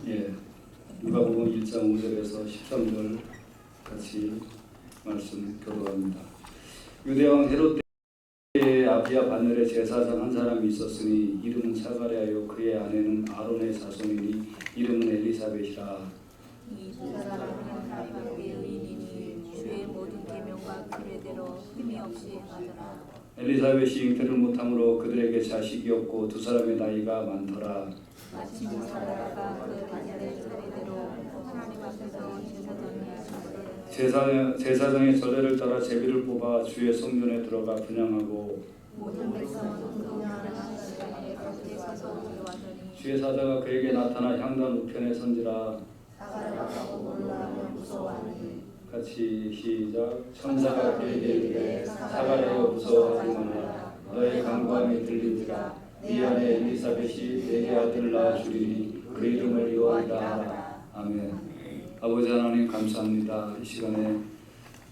예, 누가복음 1장 5절에서 13절 같이 말씀 교도합니다. 유대왕 헤롯 때에 아비야 바늘의 제사장 한 사람이 있었으니 이름은 사가랴요 그의 아내는 아론의 자손이니 이름은 엘리사벳이라. 이 두 사람은 하나님의 의인이니 주의 모든 계명과 규례대로 흠이 없이 행하더라. 엘리사벳이 잉태를 못함으로 그들에게 자식이 없고 두 사람의 나이가 많더라. 마침 사라가 그 바늘의 차례대로 하나님 앞에서 제사장의 전례를 따라 제비를 뽑아 주의 성전에 들어가 분향하고 모든 백성은 그 하나님 시간에 곁에 서서 들어왔더니 주의 사자가 그에게 나타나 향단 우편에 선지라. 사가랴가 놀라며 무서워하니 같이 시작. 천사가 그에게 이르되 사가랴여 무서워하지 말라. 너의 간구함이 들린지라. 네 아내 엘리사벳이 내게 아들을 낳아주리니 그 이름을 요한이라 하라. 아멘. 아버지 하나님 감사합니다. 이 시간에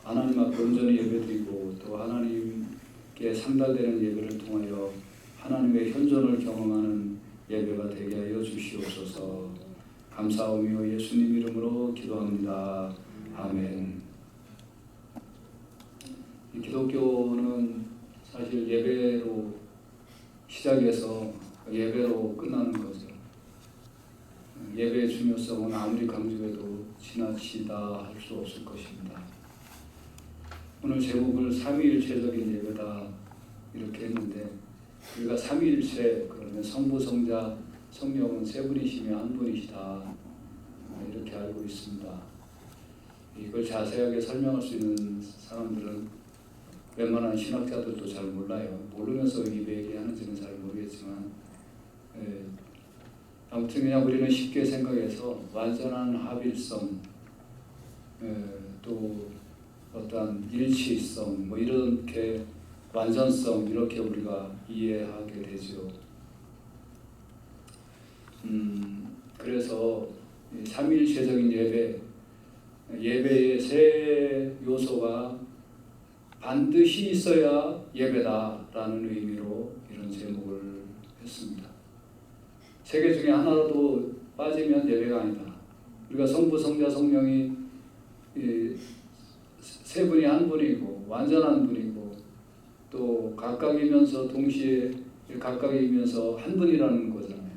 하나님 앞에 온전히 예배드리고 또 하나님께 상달되는 예배를 통하여 하나님의 현존을 경험하는 예배가 되게 하여 주시옵소서. 감사하며 예수님 이름으로 기도합니다. 아멘. 이 기독교는 사실 예배로 시작해서 예배로 끝나는 거죠. 예배의 중요성은 아무리 강조해도 지나치다 할 수 없을 것입니다. 오늘 제목을 삼위일체적인 예배다 이렇게 했는데 우리가 삼위일체 그러면 성부, 성자, 성령은 세 분이시며 한 분이시다 이렇게 알고 있습니다. 이걸 자세하게 설명할 수 있는 사람들은 웬만한 신학자들도 잘 몰라요. 모르면서 왜 얘기하는지는 잘 모르겠지만 아무튼 그냥 우리는 쉽게 생각해서 완전한 합일성 또 어떠한 일치성 뭐 이렇게 완전성 이렇게 우리가 이해하게 되죠. 그래서 삼위일체적인 예배의 세 요소가 반드시 있어야 예배다라는 의미로 이런 제목을 했습니다. 세 개 중에 하나라도 빠지면 예배가 아니다. 우리가 성부, 성자, 성령이 세 분이 한 분이고 완전한 분이고 또 각각이면서 동시에 각각이면서 한 분이라는 거잖아요.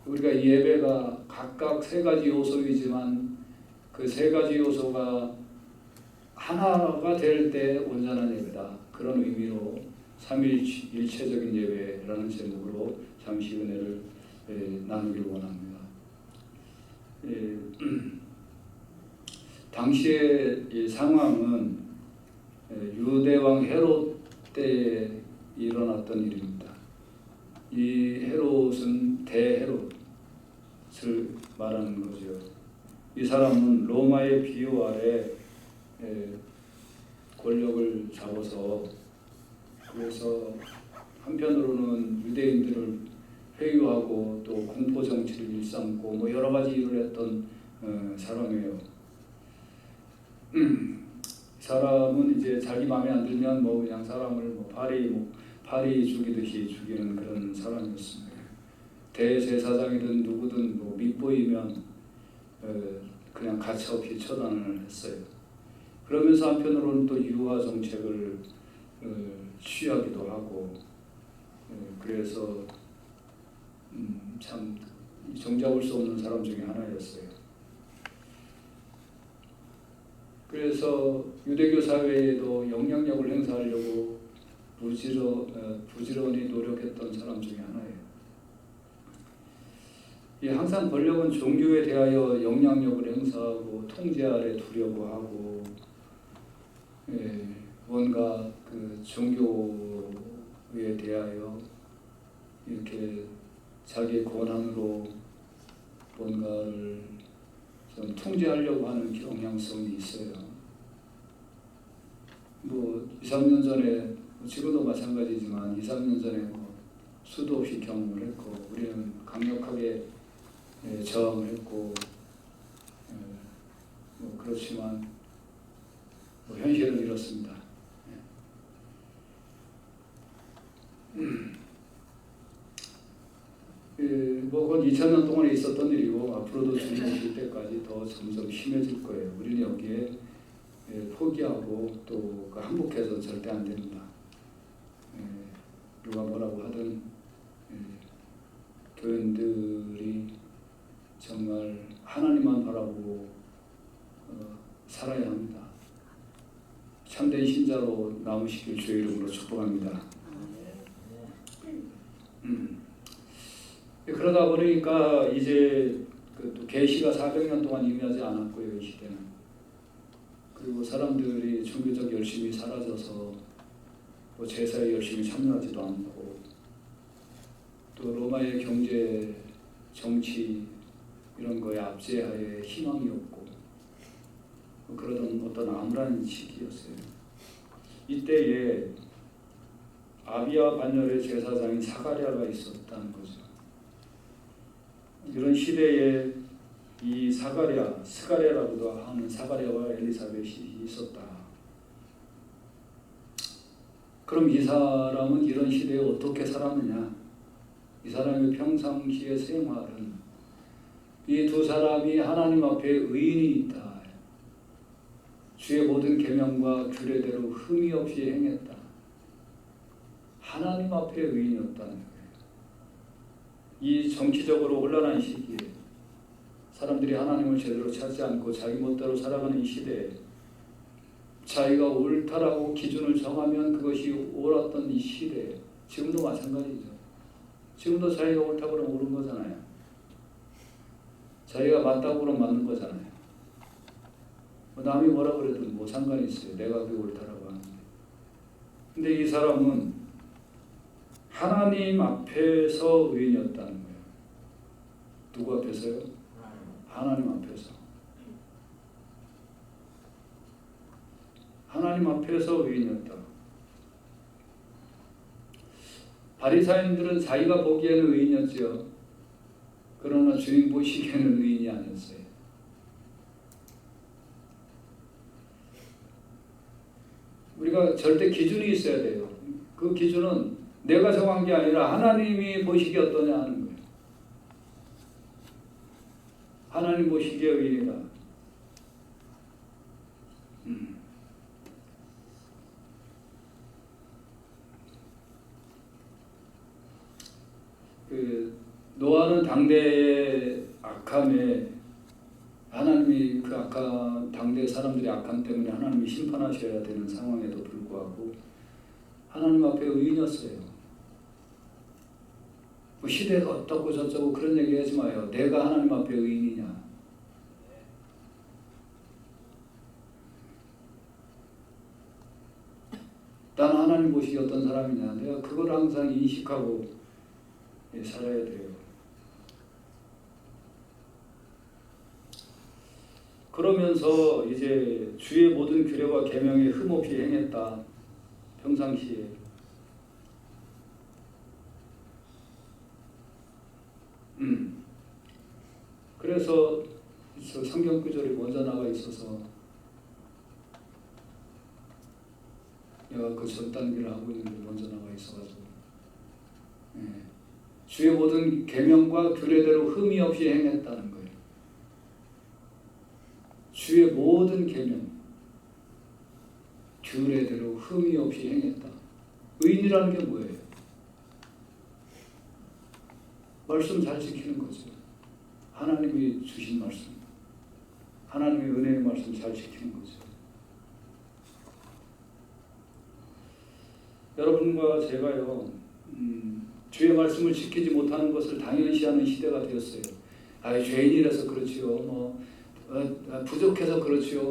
우리가 이 예배가 각각 세 가지 요소이지만 그 세 가지 요소가 하나가 될 때 온전한 예배다. 그런 의미로 삼위일체적인 예배라는 제목으로 잠시 은혜를 나누기를 원합니다. 당시의 이 상황은 유대왕 헤롯 때에 일어났던 일입니다. 이 헤롯은 대헤롯을 말하는 거죠. 이 사람은 로마의 비유 아래 권력을 잡아서 그래서 한편으로는 유대인들을 회유하고 또 공포 정치를 일삼고 뭐 여러 가지 일을 했던 사람이에요. 사람은 이제 자기 마음에 안 들면 뭐 그냥 사람을 뭐 파리 죽이듯이 죽이는 그런 사람이었습니다. 대제사장이든 누구든 뭐 밉보이면 그냥 가차없이 처단을 했어요. 그러면서 한편으로는 또 유화 정책을 취하기도 하고 그래서 참 정잡을 수 없는 사람 중에 하나였어요. 그래서 유대교 사회에도 영향력을 행사하려고 부지런히 노력했던 사람 중에 하나예요. 항상 권력은 종교에 대하여 영향력을 행사하고 통제 아래 두려고 하고 뭔가 그 종교에 대하여 이렇게 자기 권한으로 뭔가를 좀 통제하려고 하는 경향성이 있어요. 뭐 2, 3년 전에 지금도 마찬가지지만 2, 3년 전에 뭐 수도 없이 경험을 했고 우리는 강력하게 저항을 했고 뭐 그렇지만 뭐 현실은 이렇습니다. 뭐 그건 2000년 동안에 있었던 일이고 앞으로도 주님 오실 때까지 더 점점 심해질 거예요. 우리는 여기에 포기하고 또 항복해서 절대 안 됩니다. 누가 뭐라고 하든 교인들이 정말 하나님만 바라보고 살아야 합니다. 참된 신자로 남으시길 주의 이름으로 축복합니다. 그러다 보니까 이제 또 계시가 400년 동안 임하지 않았고요, 이 시대는. 그리고 사람들이 종교적 열심이 사라져서 뭐 제사에 열심히 참여하지도 않고 또 로마의 경제, 정치 이런 거에 압제하에 희망이 없고 그러던 어떤 암울한 시기였어요. 이때에 아비야 반열의 제사장인 사가랴가 있었다는 거죠. 이런 시대에 이 사가랴, 스가랴라고도 하는 사가랴와 엘리사벳이 있었다. 그럼 이 사람은 이런 시대에 어떻게 살았느냐? 이 사람의 평상시의 생활은 이 두 사람이 하나님 앞에 의인이 있다. 주의 모든 계명과 규례대로 흠이 없이 행했다. 하나님 앞에 의인이었다는 거예요. 이 정치적으로 혼란한 시기에 사람들이 하나님을 제대로 찾지 않고 자기 멋대로 살아가는 이 시대에 자기가 옳다라고 기준을 정하면 그것이 옳았던 이 시대에 지금도 마찬가지죠. 지금도 자기가 옳다고 그러면 옳은 거잖아요. 자기가 맞다고 그러면 맞는 거잖아요. 남이 뭐라 그래도 뭐 상관이 있어요. 내가 그게 옳다라고 하는데. 근데 이 사람은 하나님 앞에서 의인이었다는 거예요. 누구 앞에서요? 하나님 앞에서. 하나님 앞에서 의인이었다. 바리사인들은 자기가 보기에는 의인이었지요. 그러나 주님 보시기에는 의인이 아니었어요. 우리가 절대 기준이 있어야 돼요. 그 기준은 내가 정한 게 아니라 하나님이 보시기에 어떠냐 하는 거예요. 하나님 보시기에 의인이다. 노아는 당대의 악함에 하나님이 그 악함, 당대 사람들의 악함 때문에 하나님이 심판하셔야 되는 상황에도 불구하고 하나님 앞에 의인이었어요. 뭐 시대가 어떻고 저쩌고 그런 얘기 하지 마요. 내가 하나님 앞에 의인이냐. 나는 하나님 보시기에 어떤 사람이냐. 내가 그걸 항상 인식하고 살아야 돼요. 그러면서 이제 주의 모든 규례와 계명에 흠없이 행했다. 평상시에. 그래서 저 성경 구절이 먼저 나와 있어서 내가 그 전 단계를 하고 있는 게 먼저 나와 있어가지고 주의 모든 계명과 규례대로 흠이 없이 행했다는 거예요. 주의 모든 계명, 규례대로 흠이 없이 행했다. 의인이라는 게 뭐예요? 말씀 잘 지키는 거죠. 하나님이 주신 말씀, 하나님의 은혜의 말씀 잘 지키는 거죠. 여러분과 제가요, 주의 말씀을 지키지 못하는 것을 당연시하는 시대가 되었어요. 죄인이라서 그렇지요. 부족해서 그렇지요.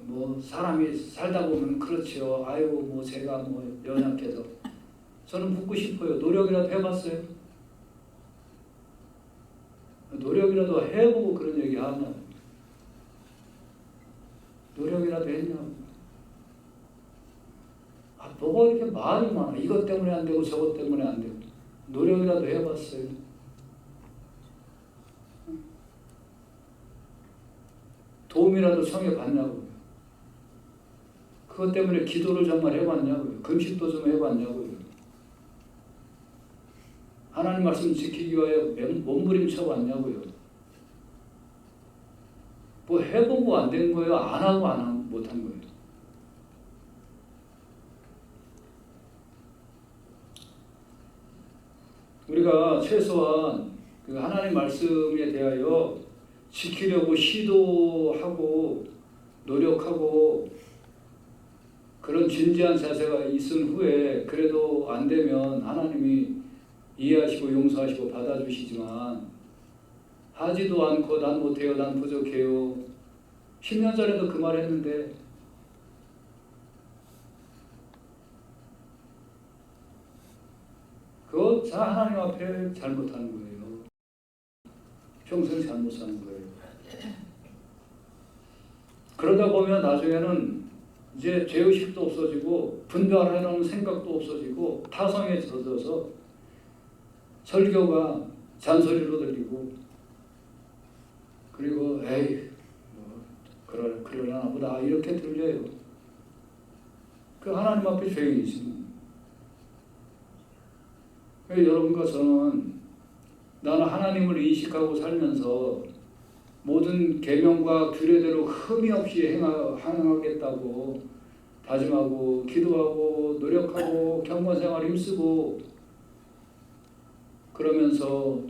뭐 사람이 살다 보면 그렇지요. 아이고 제가 연약해서. 저는 묻고 싶어요. 노력이라도 해봤어요? 노력이라도 해보고 그런 얘기 하나? 노력이라도 했냐고. 뭐가 이렇게 말이 많아. 이것 때문에 안 되고 저것 때문에 안 되고. 노력이라도 해봤어요. 도움이라도 청해봤냐고요. 그것 때문에 기도를 정말 해봤냐고요. 금식도 좀 해봤냐고요. 하나님 말씀 지키기 위하여 몸부림쳐 왔냐고요. 뭐 해보고 안 된 거예요? 안 하고 못한 거예요. 우리가 최소한 그 하나님 말씀에 대하여 지키려고 시도하고 노력하고 그런 진지한 자세가 있은 후에 그래도 안 되면 하나님이 이해하시고 용서하시고 받아주시지만 하지도 않고 난 못해요, 난 부족해요. 10년 전에도 그 말 했는데 그거 하나님 앞에 잘못하는 거예요. 평생 잘못 사는 거예요. 그러다 보면 나중에는 이제 죄의식도 없어지고 분별하려는 생각도 없어지고 타성에 젖어서 설교가 잔소리로 들리고 그리고 에이 뭐 그러려나 보다 이렇게 들려요. 그 하나님 앞에 죄인이지. 여러분과 저는 나는 하나님을 인식하고 살면서 모든 계명과 규례대로 흠이 없이 행하겠다고 다짐하고 기도하고 노력하고 경건생활 힘쓰고 그러면서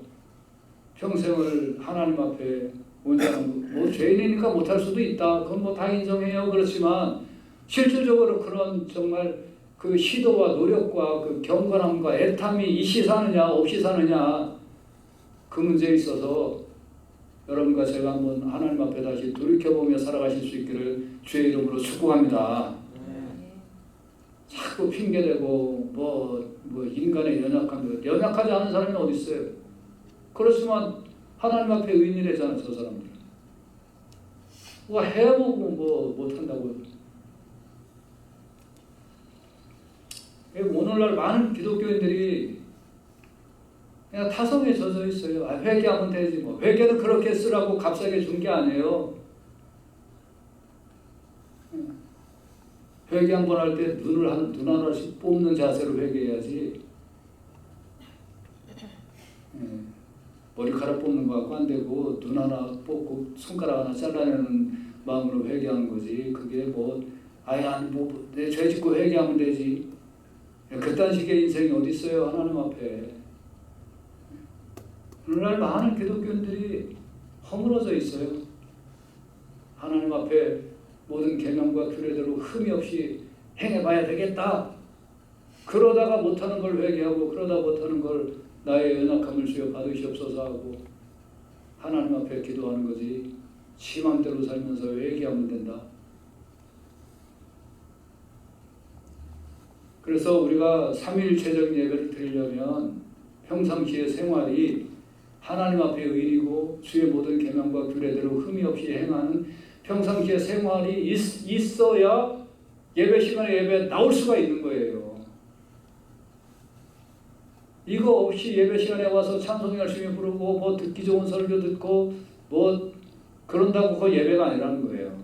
평생을 하나님 앞에 온전한 뭐 죄인이니까 못할 수도 있다. 그건 뭐 다 인정해요. 그렇지만 실질적으로 그런 정말 그 시도와 노력과 그 경건함과 애탐이 있이 사느냐 없이 사느냐 그 문제에 있어서 여러분과 제가 한번 하나님 앞에 다시 돌이켜보며 살아가실 수 있기를 주의 이름으로 축복합니다. 자꾸 핑계대고 뭐 인간의 연약하지 않은 사람이 어디 있어요? 그렇지만 하나님 앞에 의인이래잖아 저 사람들. 뭐 해보고 뭐 못한다고. 오늘날 많은 기독교인들이 그냥 타성에 젖어 있어요. 회개하면 되지 뭐. 회개는 그렇게 쓰라고 값싸게 준 게 아니에요. 회개 한 번 할 때 눈 하나씩 뽑는 자세로 회개해야지. 머리카락 뽑는 거 갖고 안 되고 눈 하나 뽑고 손가락 하나 잘라내는 마음으로 회개하는 거지. 그게 내 죄 짓고 회개하면 되지. 그딴 식의 인생이 어디 있어요? 하나님 앞에. 오늘날 많은 기독교인들이 허물어져 있어요. 하나님 앞에 모든 계명과 규례대로 흠이 없이 행해봐야 되겠다. 그러다가 못하는 걸 회개하고 그러다 못하는 걸 나의 연약함을 주여 받으시옵소서 하고 하나님 앞에 기도하는 거지. 지 맘대로 살면서 회개하면 된다. 그래서 우리가 삼위일체적인 예배를 드리려면 평상시의 생활이 하나님 앞에 의리고 주의 모든 계명과 규례대로 흠이 없이 행하는 평상시의 생활이 있어야 예배 시간에 예배에 나올 수가 있는 거예요. 이거 없이 예배 시간에 와서 찬송 열심히 부르고 뭐 듣기 좋은 설교 듣고 뭐 그런다고 그 예배가 아니라는 거예요.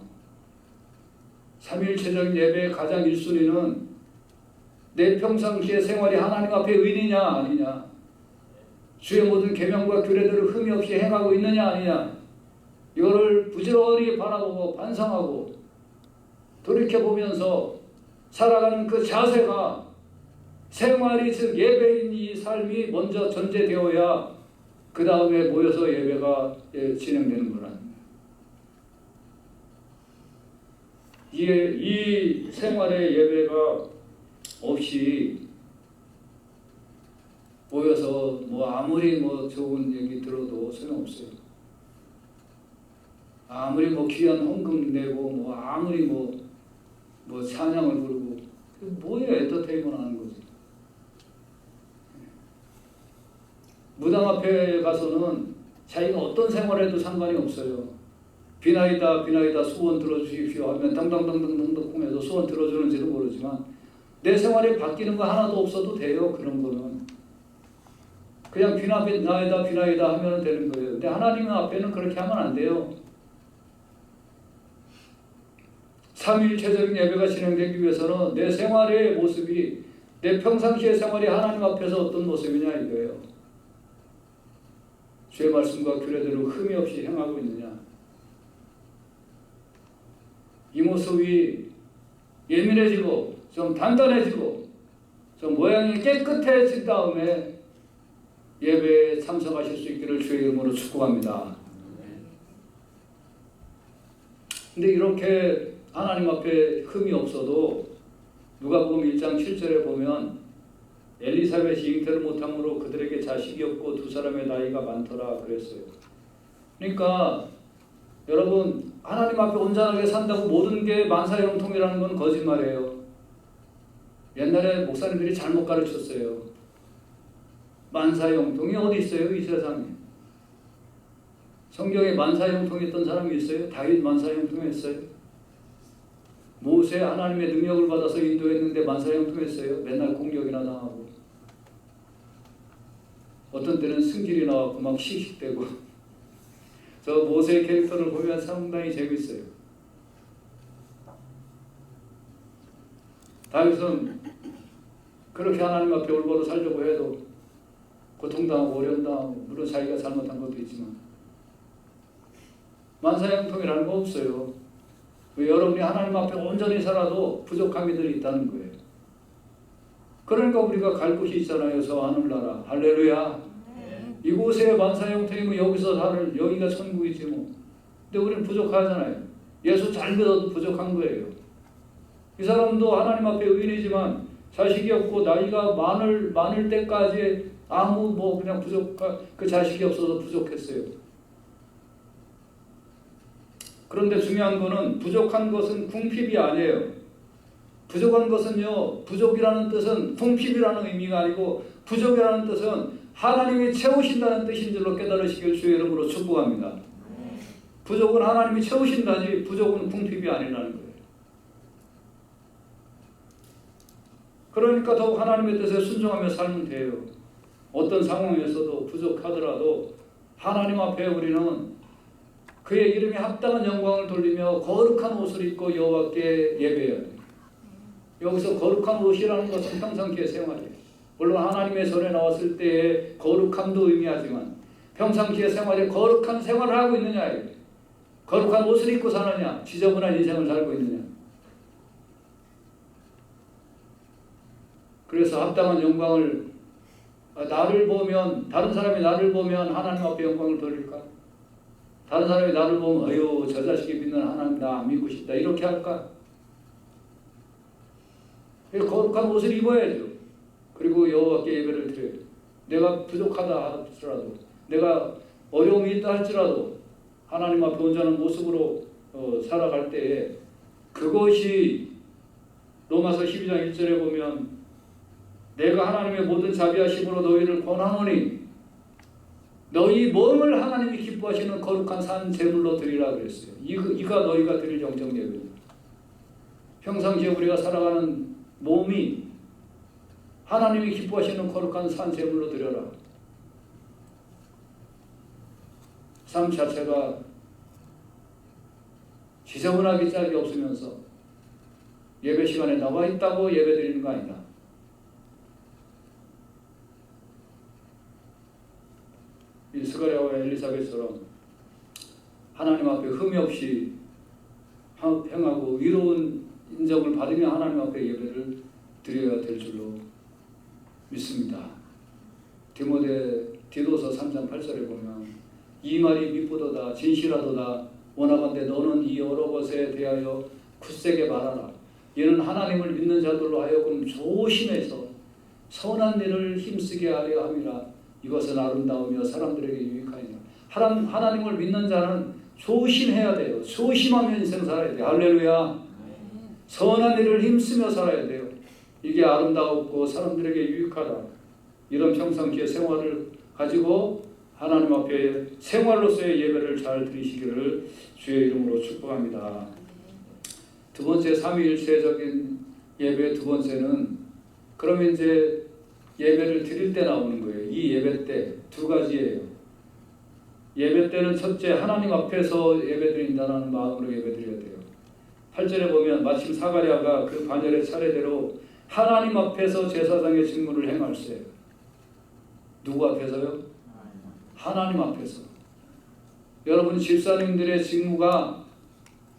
삼위일체적인 예배의 가장 1순위는 내 평상시의 생활이 하나님 앞에 의리냐 아니냐, 주의 모든 계명과 규례대로 흠이 없이 행하고 있느냐 아니냐, 이거를 부지런히 바라보고 반성하고 돌이켜보면서 살아가는 그 자세가 생활이 즉 예배인 이 삶이 먼저 전제되어야 그 다음에 모여서 예배가 진행되는 거라는 거예요. 이 생활의 예배가 없이 모여서 아무리 좋은 얘기 들어도 소용없어요. 아무리 귀한 헌금 내고 아무리 찬양을 부르고 뭐예요? 엔터테인먼트 하는 거지. 무당 앞에 가서는 자기가 어떤 생활해도 상관이 없어요. 비나이다 소원 들어주십시오 하면 당당당당당당 하면서 소원 들어주는지도 모르지만 내 생활에 바뀌는 거 하나도 없어도 돼요. 그런 거는 그냥 비나이다 하면 되는 거예요. 근데 하나님 앞에는 그렇게 하면 안 돼요. 삼위일체적인 예배가 진행되기 위해서는 내 생활의 모습이 내 평상시의 생활이 하나님 앞에서 어떤 모습이냐 이거예요. 주의 말씀과 규례대로 흠이 없이 행하고 있느냐? 이 모습이 예민해지고 좀 단단해지고 좀 모양이 깨끗해진 다음에 예배에 참석하실 수 있기를 주의 이름으로 축복합니다. 근데 이렇게 하나님 앞에 흠이 없어도 누가복음 1장 7절에 보면 엘리사벳이 잉태를 못함으로 그들에게 자식이 없고 두 사람의 나이가 많더라 그랬어요. 그러니까 여러분, 하나님 앞에 온전하게 산다고 모든 게 만사형통이라는 건 거짓말이에요. 옛날에 목사님들이 잘못 가르쳤어요. 만사형통이 어디 있어요, 이 세상에? 성경에 만사형통했던 사람이 있어요? 다윗 만사형통했어요? 모세 하나님의 능력을 받아서 인도했는데 만사형통했어요? 맨날 공격이나 당하고 어떤 때는 승질이 나왔고 막 씩씩대고. 저 모세의 캐릭터를 보면 상당히 재밌어요. 다윗은 그렇게 하나님 앞에 올바로 살려고 해도 고통당하고 어려움당하고, 물론 자기가 잘못한 것도 있지만 만사형통이라는 거 없어요. 여러분이 하나님 앞에 온전히 살아도 부족함이 늘 있다는 거예요. 그러니까 우리가 갈 곳이 있잖아요. 저 하늘나라. 할렐루야. 이곳에 만사형통이면 여기서 사는, 여기가 천국이지 뭐. 근데 우리는 부족하잖아요. 예수 잘 믿어도 부족한 거예요. 이 사람도 하나님 앞에 의인이지만 자식이 없고 나이가 많을 때까지 아무 그냥 그 자식이 없어서 부족했어요. 그런데 중요한 거는 부족한 것은 궁핍이 아니에요. 부족한 것은요, 부족이라는 뜻은 궁핍이라는 의미가 아니고 부족이라는 뜻은 하나님이 채우신다는 뜻인 줄로 깨달으시길 주의 이름으로 축복합니다. 부족은 하나님이 채우신다지 부족은 궁핍이 아니라는 거예요. 그러니까 더욱 하나님의 뜻에 순종하며 살면 돼요. 어떤 상황에서도 부족하더라도 하나님 앞에 우리는 그의 이름에 합당한 영광을 돌리며 거룩한 옷을 입고 여호와께 예배해야 돼요. 여기서 거룩한 옷이라는 것은 평상시의 생활이에요. 물론 하나님의 전에 나왔을 때의 거룩함도 의미하지만 평상시의 생활에 거룩한 생활을 하고 있느냐예요. 거룩한 옷을 입고 사느냐, 지저분한 인생을 살고 있느냐. 그래서 합당한 영광을, 나를 보면, 다른 사람이 나를 보면 하나님 앞에 영광을 돌릴까? 다른 사람이 나를 보면 어휴, 저 자식이 믿는 하나님 나 안 믿고 싶다 이렇게 할까? 거룩한 옷을 입어야죠. 그리고 여호와께 예배를 드려요. 내가 부족하다 할지라도, 내가 어려움이 있다 할지라도 하나님 앞에 온전한 모습으로 살아갈 때에 그것이 로마서 12장 1절에 보면 내가 하나님의 모든 자비하심으로 너희를 권하노니 너희 몸을 하나님이 기뻐하시는 거룩한 산 제물로 드리라 그랬어요. 이가 너희가 드릴 영적 예배입니다. 평상시에 우리가 살아가는 몸이 하나님이 기뻐하시는 거룩한 산 제물로 드려라. 삶 자체가 지저분하기 짝이 없으면서 예배 시간에 나와 있다고 예배 드리는 거 아니다. 이 스가랴와 엘리사벳처럼 하나님 앞에 흠이 없이 행하고 위로운 인정을 받으며 하나님 앞에 예배를 드려야 될 줄로 믿습니다. 디도서 3장 8절에 보면 이 말이 미쁘도다 진실하도다 원하건대 너는 이 여러 것에 대하여 굳세게 말하라. 이는 하나님을 믿는 자들로 하여금 조심해서 선한 일을 힘쓰게 하려 함이라. 이것은 아름다우며 사람들에게 유익하니라. 하나님을 믿는 자는 조심해야 돼요. 조심하며 인생 살아야 돼요. 할렐루야. 선한 일을 힘쓰며 살아야 돼요. 이게 아름다웠고 사람들에게 유익하다. 이런 평상시의 생활을 가지고 하나님 앞에 생활로서의 예배를 잘 드리시기를 주의 이름으로 축복합니다. 두 번째, 삼위일체적인 예배 두 번째는 그러면 이제 예배를 드릴 때 나오는 거예요. 이 예배 때 두 가지예요. 예배 때는 첫째, 하나님 앞에서 예배 드린다는 마음으로 예배 드려야 돼요. 8절에 보면 마침 사가랴가 그 반열의 차례대로 하나님 앞에서 제사장의 직무를 행할세. 누구 앞에서요? 하나님 앞에서. 여러분 집사님들의 직무가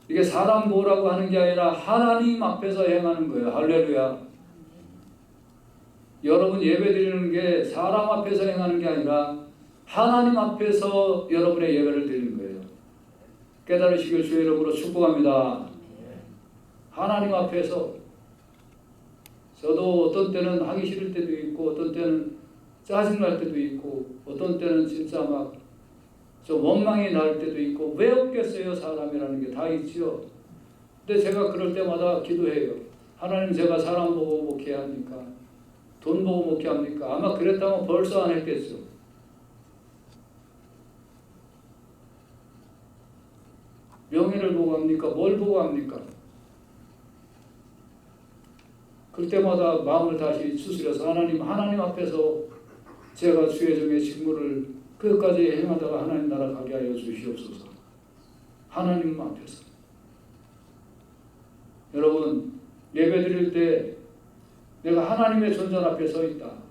이게 사람 보라고 하는 게 아니라 하나님 앞에서 행하는 거예요. 할렐루야. 여러분 예배 드리는 게 사람 앞에서 행하는 게 아니라 하나님 앞에서 여러분의 예배를 드리는 거예요. 깨달으시길 주의 이름으로 축복합니다. 하나님 앞에서. 저도 어떤 때는 하기 싫을 때도 있고 어떤 때는 짜증날 때도 있고 어떤 때는 진짜 막 좀 원망이 날 때도 있고 왜 없겠어요? 사람이라는 게 다 있지요. 근데 제가 그럴 때마다 기도해요. 하나님 제가 사람 보고 목회해야 합니까? 돈 보고 목회합니까? 아마 그랬다면 벌써 안 했겠죠. 명예를 보고 합니까? 뭘 보고 합니까? 그때마다 마음을 다시 추스려서 하나님 앞에서 제가 주의 종의 직무를 끝까지 행하다가 하나님 나라 가게 하여 주시옵소서. 하나님 앞에서. 여러분 예배 드릴 때 내가 하나님의 존전 앞에 서 있다.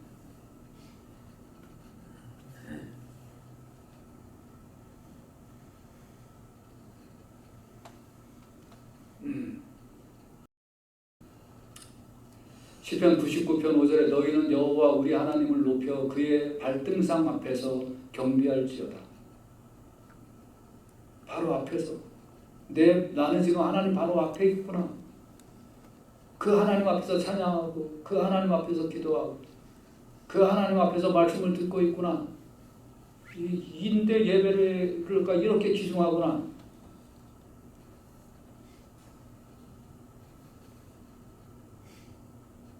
시편 99편 5절에 너희는 여호와 우리 하나님을 높여 그의 발등상 앞에서 경배할지어다. 바로 앞에서. 나는 지금 하나님 바로 앞에 있구나. 그 하나님 앞에서 찬양하고 그 하나님 앞에서 기도하고 그 하나님 앞에서 말씀을 듣고 있구나. 인데 예배를 그럴까 이렇게 귀중하구나.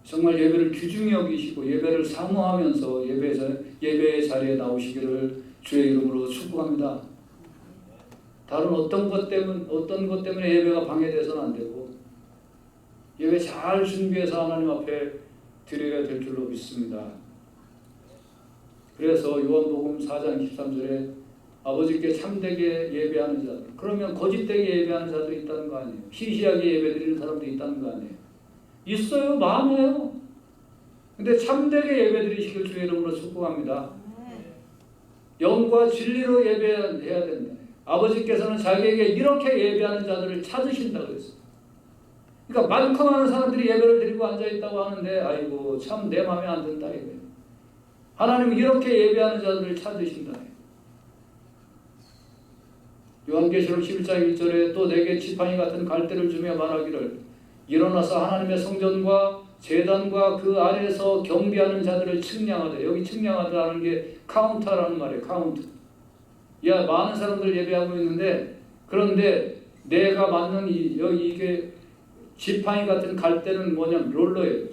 정말 예배를 귀중히 여기시고 예배를 사모하면서 예배의 자리에 나오시기를 주의 이름으로 축복합니다. 다른 어떤 것 때문에 예배가 방해돼서는 안 되고 예배 잘 준비해서 하나님 앞에 드려야 될 줄로 믿습니다. 그래서 요한복음 4장 23절에 아버지께 참되게 예배하는 자들, 그러면 거짓되게 예배하는 자도 있다는 거 아니에요. 시시하게 예배드리는 사람도 있다는 거 아니에요. 있어요. 많아요. 근데 참되게 예배드리시길 주의 이름으로 축복합니다. 영과 진리로 예배해야 된다. 아버지께서는 자기에게 이렇게 예배하는 자들을 찾으신다고 그랬어요. 그러니까 많고 많은 사람들이 예배를 드리고 앉아있다고 하는데 아이고 참 내 마음에 안 든다 이거예요. 하나님은 이렇게 예배하는 자들을 찾으신다. 요한계시록 11장 1절에 또 내게 지팡이 같은 갈대를 주며 말하기를 일어나서 하나님의 성전과 제단과 그 안에서 경배하는 자들을 측량하되, 여기 측량하다라는 게 카운터라는 말이에요. 카운트. 야, 많은 사람들 예배하고 있는데 그런데 내가 맞는 이게 지팡이 같은 갈대는 뭐냐면 롤러예요.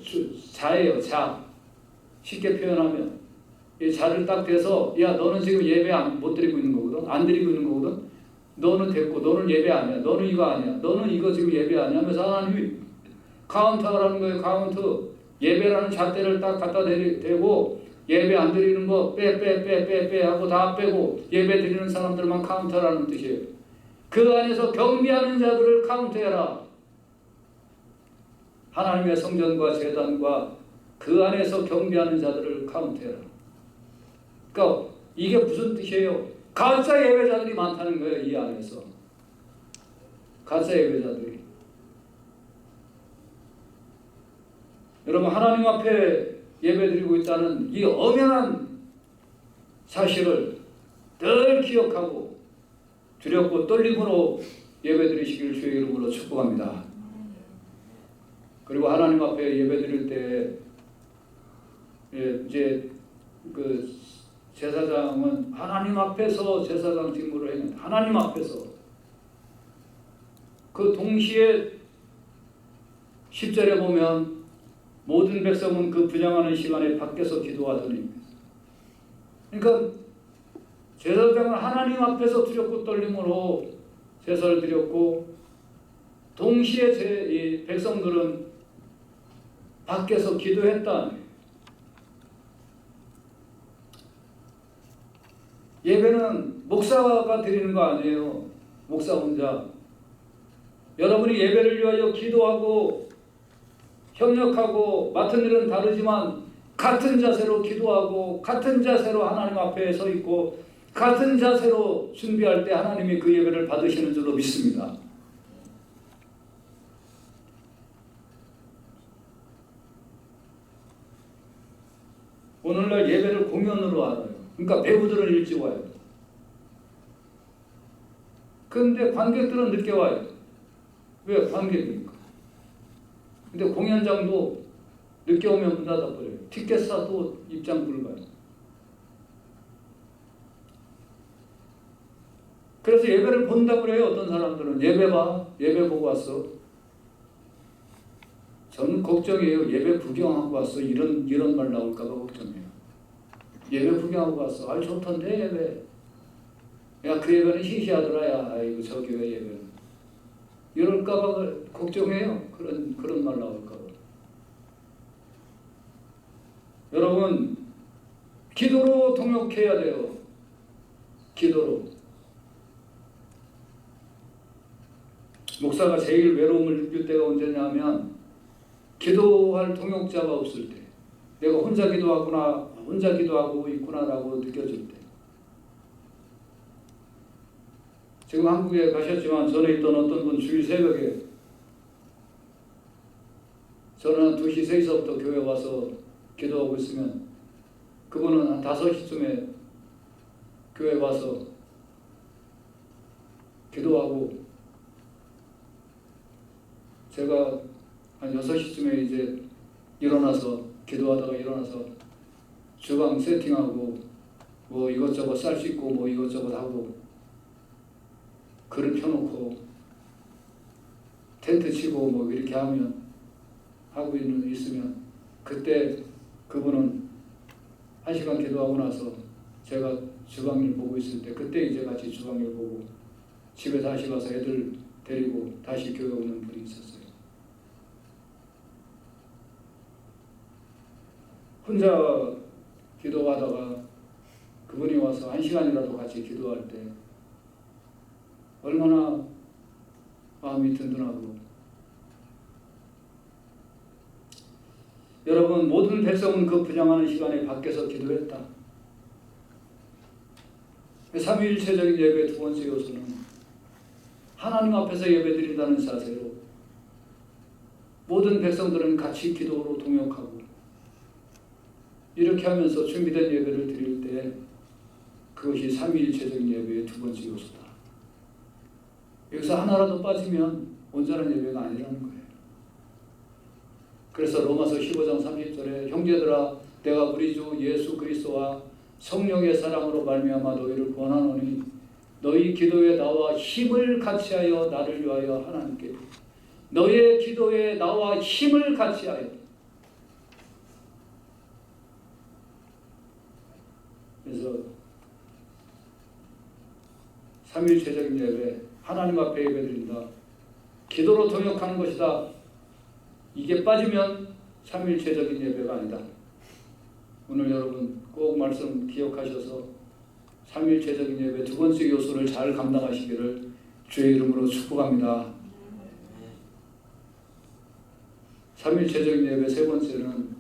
자예요. 자. 쉽게 표현하면 이 자를 딱 대서 야 너는 지금 예배 못 드리고 있는 거거든. 안 드리고 있는 거거든. 너는 됐고 너는 예배 아니야. 너는 이거 아니야. 너는 이거 지금 예배 아니야. 하면서 하나님이 카운터라는 거예요. 카운트. 예배라는 잣대를 딱 갖다 대고 예배 안 드리는 거 빼 하고 다 빼고 예배 드리는 사람들만 카운터라는 뜻이에요. 그 안에서 경배하는 자들을 카운트해라. 하나님의 성전과 제단과 그 안에서 경배하는 자들을 카운트해라. 그러니까 이게 무슨 뜻이에요? 가짜 예배자들이 많다는 거예요. 이 안에서. 가짜 예배자들이. 여러분 하나님 앞에 예배드리고 있다는 이 엄연한 사실을 늘 기억하고 두렵고 떨림으로 예배드리시기를 주의 이름으로 축복합니다. 그리고 하나님 앞에 예배드릴 때 이제 그 제사장은 하나님 앞에서 제사장 직무를 했는데 하나님 앞에서 그 동시에 10절에 보면 모든 백성은 그 분향하는 시간에 밖에서 기도하더니, 그러니까 제사장은 하나님 앞에서 두렵고 떨림으로 제사를 드렸고 동시에 이 백성들은 밖에서 기도했다. 예배는 목사가 드리는 거 아니에요. 목사 혼자. 여러분이 예배를 위하여 기도하고 협력하고 맡은 일은 다르지만 같은 자세로 기도하고 같은 자세로 하나님 앞에 서 있고 같은 자세로 준비할 때 하나님이 그 예배를 받으시는 줄로 믿습니다. 오늘날 예배를 공연으로 알아요. 그러니까 배우들은 일찍 와요. 그런데 관객들은 늦게 와요. 왜? 관객이니까. 근데 공연장도 늦게 오면 문 닫아버려요. 티켓 사도 입장 불가요. 그래서 예배를 본다고 그래요. 어떤 사람들은 예배 봐, 예배 보고 왔어. 저는 걱정이에요. 예배 구경하고 왔어. 이런 말 나올까 봐 걱정해요. 예배 구경하고 왔어. 아, 좋던데 예배. 야, 그 예배는 희희하더라. 야, 아이고 저 교회 예배는. 이럴까 봐 걱정해요. 그런 말 나올까 봐. 여러분, 기도로 동역해야 돼요. 기도로. 목사가 제일 외로움을 느낄 때가 언제냐면 기도할 동역자가 없을 때, 내가 혼자 기도하고 있구나라고 느껴질 때. 지금 한국에 가셨지만 전에 있던 어떤 분 주일 새벽에 저는 한 2시, 3시부터 교회 와서 기도하고 있으면 그분은 한 5시쯤에 교회 와서 기도하고 제가 한 6시쯤에 이제 기도하다가 일어나서 주방 세팅하고 뭐 이것저것 쌀 씻고 뭐 이것저것 하고 그릇 펴놓고 텐트 치고 뭐 이렇게 하고 있으면 그때 그분은 1시간 기도하고 나서 제가 주방일 보고 있을 때 그때 이제 같이 주방일 보고 집에 다시 가서 애들 데리고 다시 교회 오는 분이 있었어요. 혼자 기도하다가 그분이 와서 1시간이라도 같이 기도할 때 얼마나 마음이 든든하고. 여러분, 모든 백성은 그 분양하는 시간에 밖에서 기도했다. 삼위일체적인 예배의 두 번째 요소는 하나님 앞에서 예배드린다는 자세로 모든 백성들은 같이 기도로 동역하고 이렇게 하면서 준비된 예배를 드릴 때 그것이 삼위일체적인 예배의 두 번째 요소다. 여기서 하나라도 빠지면 온전한 예배가 아니라는 거예요. 그래서 로마서 15장 30절에 형제들아 내가 우리 주 예수 그리스도와 성령의 사랑으로 말미암아 너희를 권하노니 너희 기도에 나와 힘을 같이하여 나를 위하여 하나님께 너희의 기도에 나와 힘을 같이하여. 그래서 삼위일체적인 예배, 하나님 앞에 예배드린다. 기도로 동역하는 것이다. 이게 빠지면 삼위일체적인 예배가 아니다. 오늘 여러분 꼭 말씀 기억하셔서 삼위일체적인 예배 두 번째 요소를 잘 감당하시기를 주의 이름으로 축복합니다. 삼위일체적인 예배 세 번째는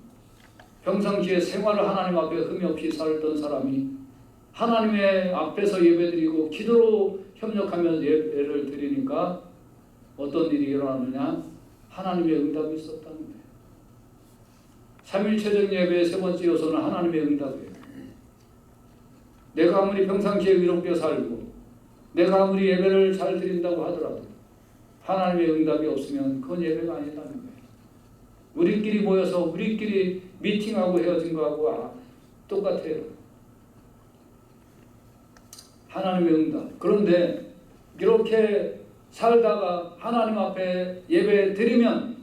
평상시에 생활을 하나님 앞에 흠이 없이 살던 사람이 하나님의 앞에서 예배드리고 기도로 협력하면서 예배를 드리니까 어떤 일이 일어나느냐? 하나님의 응답이 있었다는 거예요. 삼위일체적인 예배의 세 번째 요소는 하나님의 응답이에요. 내가 아무리 평상시에 위롭게 살고 내가 아무리 예배를 잘 드린다고 하더라도 하나님의 응답이 없으면 그건 예배가 아니라는 거예요. 우리끼리 모여서 우리끼리 미팅하고 헤어진 거하고 똑같아요. 하나님의 응답. 그런데 이렇게 살다가 하나님 앞에 예배 드리면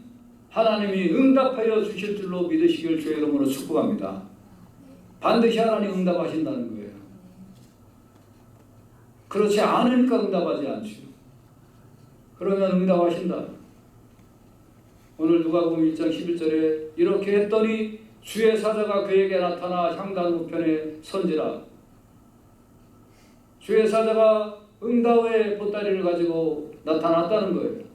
하나님이 응답하여 주실 줄로 믿으시길 주의 이름으로 축복합니다. 반드시 하나님 응답하신다는 거예요. 그렇지 않으니까 응답하지 않죠. 그러면 응답하신다. 오늘 누가복음 1장 11절에 이렇게 했더니 주의 사자가 그에게 나타나 향단 우편에 선지라. 주의 사자가 응답의 보따리를 가지고 나타났다는 거예요.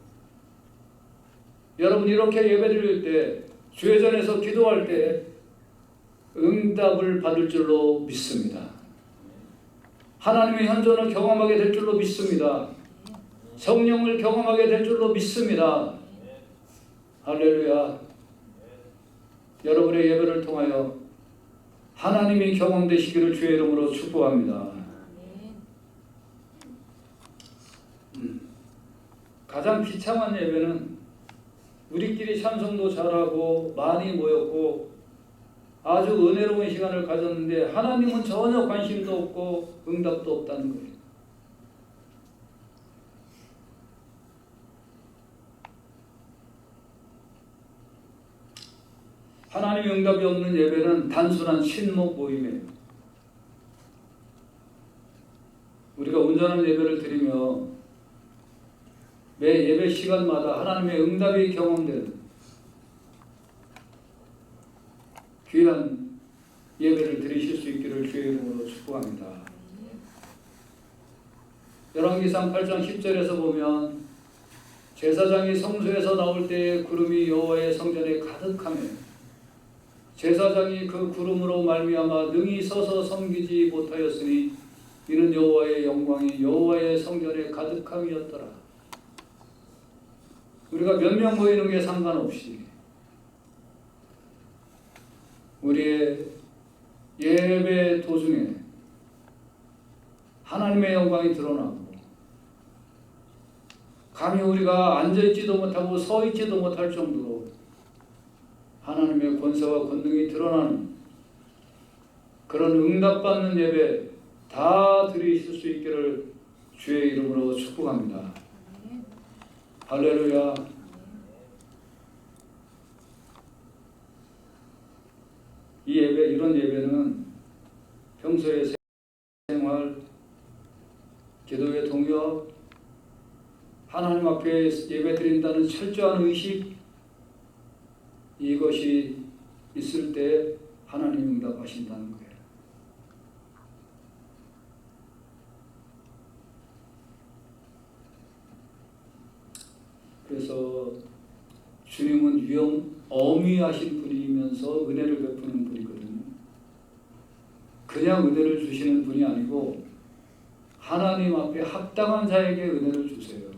여러분 이렇게 예배드릴 때 주회전에서 기도할 때 응답을 받을 줄로 믿습니다. 하나님의 현존을 경험하게 될 줄로 믿습니다. 성령을 경험하게 될 줄로 믿습니다. 할렐루야. 여러분의 예배를 통하여 하나님이 경험되시기를 주의 이름으로 축복합니다. 가장 비참한 예배는 우리끼리 찬송도 잘하고 많이 모였고 아주 은혜로운 시간을 가졌는데 하나님은 전혀 관심도 없고 응답도 없다는 거예요. 하나님의 응답이 없는 예배는 단순한 친목 모임이에요. 우리가 온전한 예배를 드리며 매 예배 시간마다 하나님의 응답이 경험되는 귀한 예배를 드리실 수 있기를 주의 이름으로 축복합니다. 열왕기상 8장 10절에서 보면 제사장이 성소에서 나올 때에 구름이 여호와의 성전에 가득하며 제사장이 그 구름으로 말미암아 능히 서서 섬기지 못하였으니 이는 여호와의 영광이 여호와의 성전에 가득함이었더라. 우리가 몇 명 모이는 게 상관없이 우리의 예배 도중에 하나님의 영광이 드러나고 감히 우리가 앉아있지도 못하고 서있지도 못할 정도로 하나님의 권세와 권능이 드러나는 그런 응답받는 예배 다 드리실 수 있기를 주의 이름으로 축복합니다. 할렐루야. 이 예배, 이런 예배는 평소의 생활, 기도의 동역, 하나님 앞에 예배 드린다는 철저한 의식, 이것이 있을 때 하나님 응답하신다는 거예요. 그래서 주님은 어미하신 분이면서 은혜를 베푸는 분이거든요. 그냥 은혜를 주시는 분이 아니고 하나님 앞에 합당한 자에게 은혜를 주세요.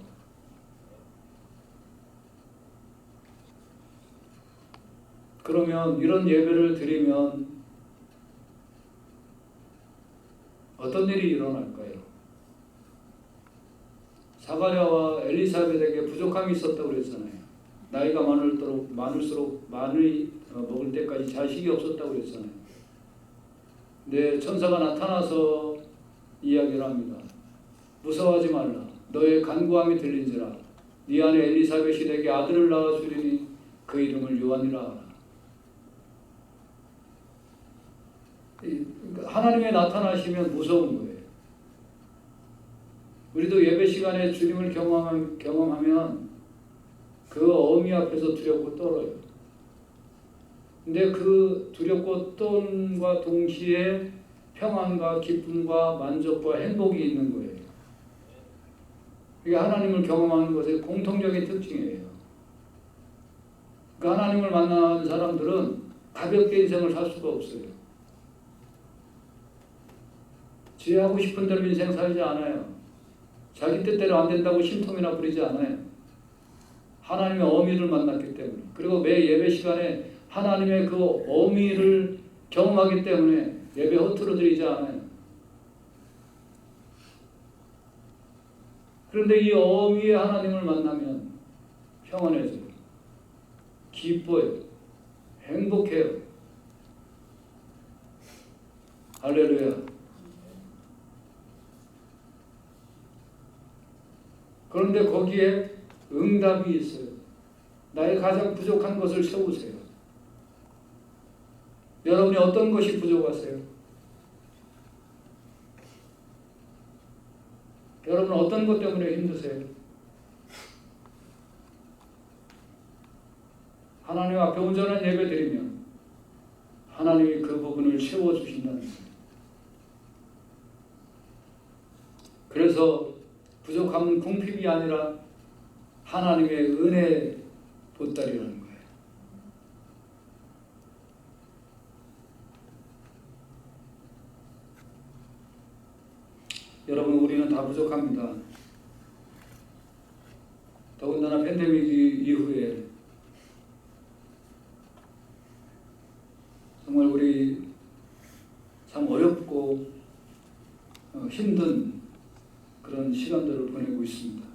그러면 이런 예배를 드리면 어떤 일이 일어날까요? 사가랴와 엘리사벳에게 부족함이 있었다고 그랬잖아요. 나이가 많을수록 많이 먹을 때까지 자식이 없었다고 그랬잖아요. 근데 천사가 나타나서 이야기를 합니다. 무서워하지 말라. 너의 간구함이 들린지라. 네 안에 엘리사벳이 내게 아들을 낳아주리니 그 이름을 요한이라 하라. 하나님이 나타나시면 무서운 거예요. 우리도 예배 시간에 주님을 경험하면 그 어미 앞에서 두렵고 떨어요. 근데 그 두렵고 떨음과 동시에 평안과 기쁨과 만족과 행복이 있는 거예요. 이게 하나님을 경험하는 것의 공통적인 특징이에요. 그 하나님을 만나는 사람들은 가볍게 인생을 살 수가 없어요. 지 하고 싶은 대로 인생 살지 않아요. 자기 뜻대로 안 된다고 심통이나 부리지 않아요. 하나님의 어미를 만났기 때문에, 그리고 매 예배 시간에 하나님의 그 어미를 경험하기 때문에 예배 허투루 드리지 않아요. 그런데 이 어미의 하나님을 만나면 평안해져요. 기뻐요. 행복해요. 할렐루야. 그런데 거기에 응답이 있어요. 나의 가장 부족한 것을 채우세요. 여러분이 어떤 것이 부족하세요? 여러분 어떤 것 때문에 힘드세요? 하나님 앞에 온전한 예배 드리면 하나님이 그 부분을 채워주신다는 거예요. 그래서 부족함은 궁핍이 아니라 하나님의 은혜 보따리라는 거예요. 여러분, 우리는 다 부족합니다. 더군다나 팬데믹 이후에 정말 우리 참 어렵고 힘든 그런 시간들을 보내고 있습니다.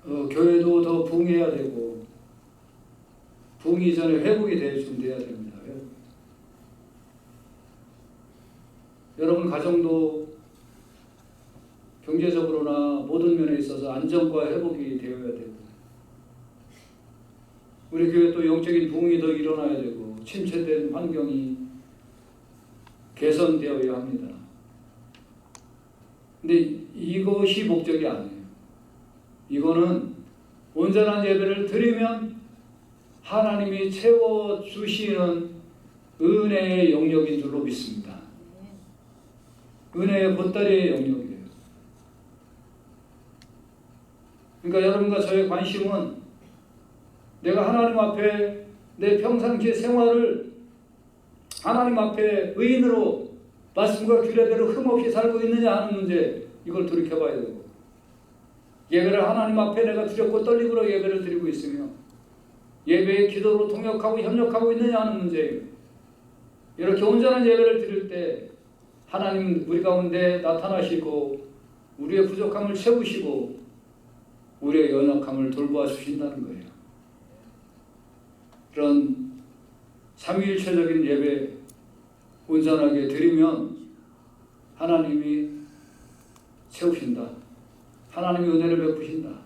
교회도 더 부흥해야 되고, 부흥이 전에 회복이 좀 돼야 됩니다. 회복. 여러분 가정도 경제적으로나 모든 면에 있어서 안정과 회복이 되어야 되고, 우리 교회 또 영적인 부흥이 더 일어나야 되고, 침체된 환경이 개선되어야 합니다. 근데 이것이 목적이 아니에요. 이거는 온전한 예배를 드리면 하나님이 채워주시는 은혜의 영역인 줄로 믿습니다. 은혜의 보따리의 영역이에요. 그러니까 여러분과 저의 관심은 내가 하나님 앞에 내 평상시의 생활을 하나님 앞에 의인으로 말씀과 규례대로 흠없이 살고 있느냐 하는 문제, 이걸 돌이켜봐야 되고, 예배를 하나님 앞에 내가 두렵고 떨림으로 예배를 드리고 있으며 예배의 기도로 통역하고 협력하고 있느냐 하는 문제예요. 이렇게 온전한 예배를 드릴 때 하나님 우리 가운데 나타나시고 우리의 부족함을 채우시고 우리의 연약함을 돌보아 주신다는 거예요. 그런 삼위일체적인 예배 온전하게 드리면 하나님이 채우신다. 하나님이 은혜를 베푸신다.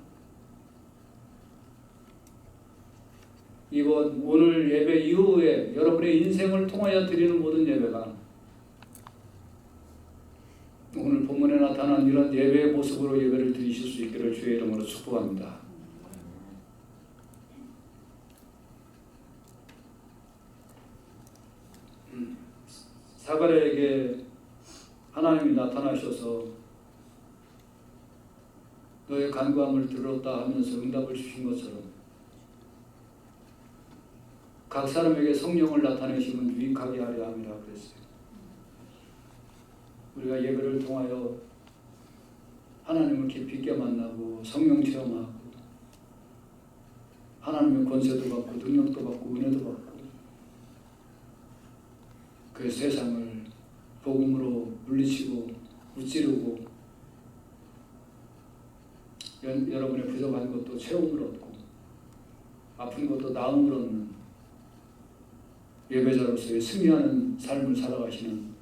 오늘 예배 이후에 여러분의 인생을 통하여 드리는 모든 예배가 오늘 본문에 나타난 이런 예배의 모습으로 예배를 드리실 수 있기를 주의 이름으로 축복합니다. 사가랴에게 하나님이 나타나셔서 너의 간구함을 들었다 하면서 응답을 주신 것처럼 각 사람에게 성령을 나타내시면 유익하게 하려 함이라 그랬어요. 우리가 예배를 통하여 하나님을 깊이 있게 만나고 성령 체험하고 하나님의 권세도 받고 능력도 받고 은혜도 받고 그 세상을 복음으로 물리치고 무찌르고 여러분의 부족한 것도 채움을 얻고 아픈 것도 나음을 얻는 예배자로서의 승리하는 삶을 살아가시는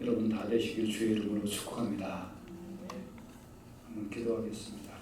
여러분 다 되시길 주의 이름으로 축복합니다. 한번 기도하겠습니다.